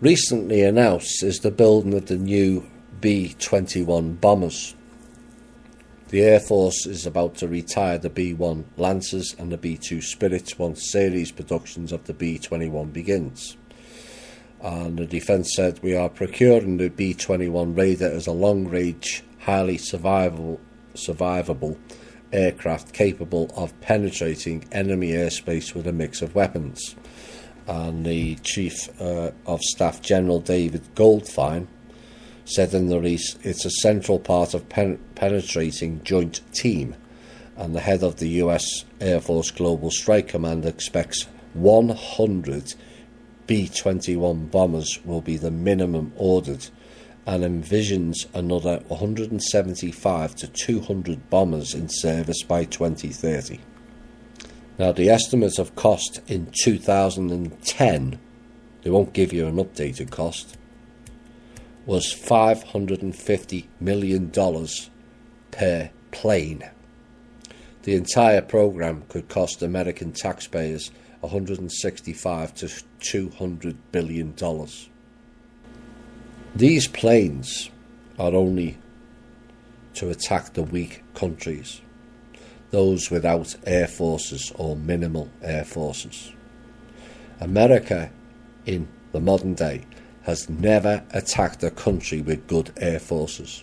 Recently announced is the building of the new B-21 bombers. The Air Force is about to retire the B-1 Lancers and the B-2 Spirits once series productions of the B-21 begins. And the defence said, "We are procuring the B-21 Raider as a long-range, highly survivable aircraft capable of penetrating enemy airspace with a mix of weapons." And the Chief of Staff General David Goldfein said in the release, "It's a central part of penetrating joint team," and the head of the US Air Force Global Strike Command expects 100 B-21 bombers will be the minimum ordered, and envisions another 175 to 200 bombers in service by 2030. Now, the estimate of cost in 2010, they won't give you an updated cost, was $550 million per plane. The entire program could cost American taxpayers $165 to $200 billion. These planes are only to attack the weak countries, those without air forces or minimal air forces. America in the modern day has never attacked a country with good air forces.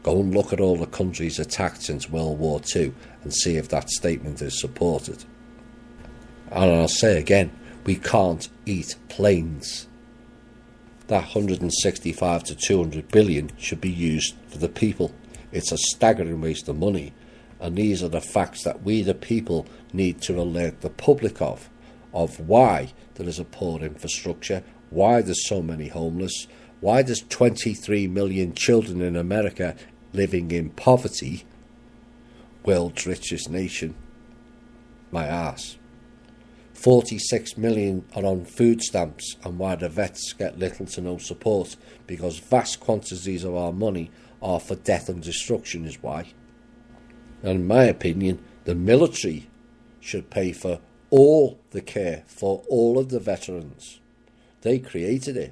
Go and look at all the countries attacked since World War II and see if that statement is supported. And I'll say again, we can't eat planes. That 165 to 200 billion should be used for the people. It's a staggering waste of money. And these are the facts that we, the people, need to alert the public of why there is a poor infrastructure, why there's so many homeless, why there's 23 million children in America living in poverty, world's richest nation, my arse. 46 million are on food stamps, and why the vets get little to no support, because vast quantities of our money are for death and destruction is why. And in my opinion, the military should pay for all the care for all of the veterans. They created it,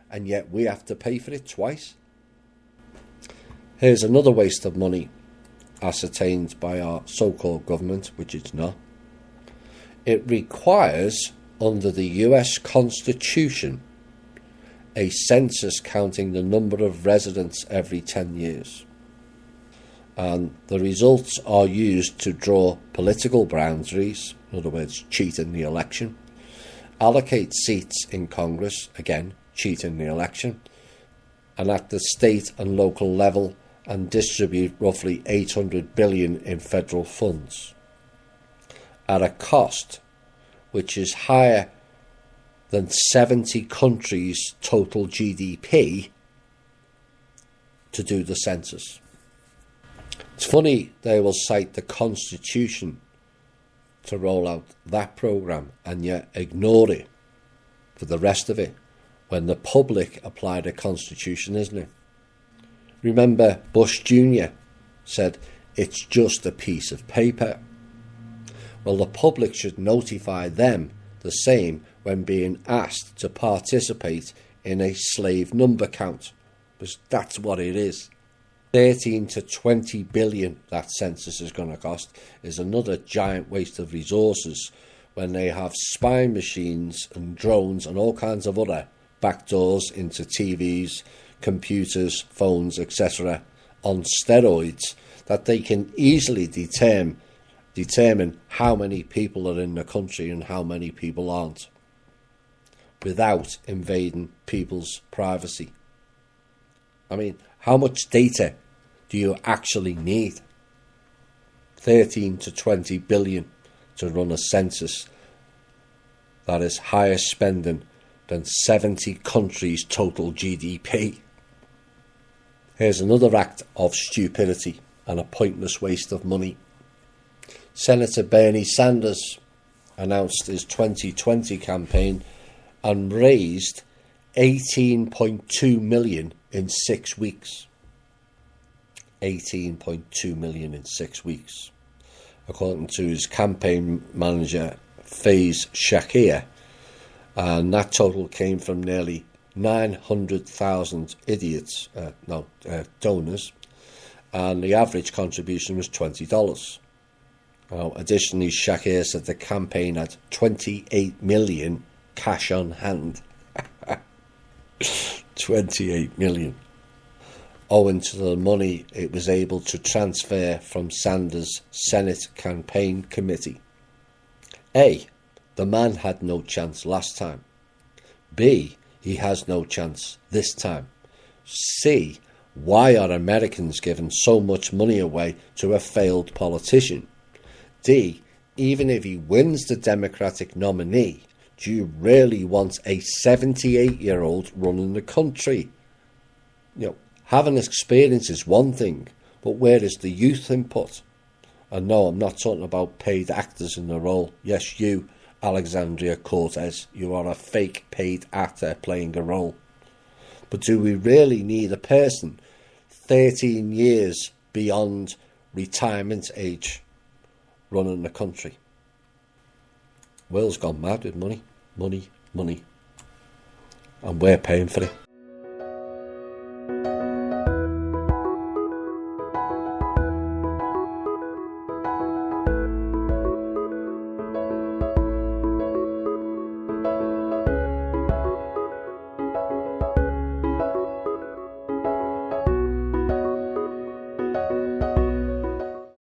and yet we have to pay for it twice. Here's another waste of money ascertained by our so-called government, which it's not. It requires, under the US Constitution, a census counting the number of residents every 10 years. And the results are used to draw political boundaries, in other words, cheat in the election, allocate seats in Congress, again, cheat in the election, and at the state and local level, and distribute roughly $800 billion in federal funds, at a cost which is higher than 70 countries' total GDP to do the census. It's funny they will cite the Constitution to roll out that programme and yet ignore it for the rest of it when the public apply the Constitution, isn't it? Remember, Bush Jr. said, "It's just a piece of paper." Well, the public should notify them the same when being asked to participate in a slave number count, because that's what it is. 13 to 20 billion that census is going to cost is another giant waste of resources when they have spy machines and drones and all kinds of other backdoors into TVs, computers, phones, etc. on steroids that they can easily determine how many people are in the country and how many people aren't without invading people's privacy. I mean, how much data do you actually need? 13 to 20 billion to run a census that is higher spending than 70 countries' total GDP. Here's another act of stupidity and a pointless waste of money. Senator Bernie Sanders announced his 2020 campaign and raised $18.2 million in 6 weeks. $18.2 million in 6 weeks. According to his campaign manager, Faiz Shakir, And that total came from nearly 900,000 donors, and the average contribution was $20. Now, additionally, Shakir said the campaign had 28 million cash on hand. 28 million. Owing to the money it was able to transfer from Sanders' Senate campaign committee. A. The man had no chance last time. B. He has no chance this time. C. Why are Americans giving so much money away to a failed politician? D. Even if he wins the Democratic nominee, do you really want a 78-year-old running the country? Having experience is one thing, but where is the youth input? And no, I'm not talking about paid actors in the role. Yes, you, Alexandria Cortez, you are a fake paid actor playing a role. But do we really need a person 13 years beyond retirement age running the country? World's gone mad with money, money, money. And we're paying for it.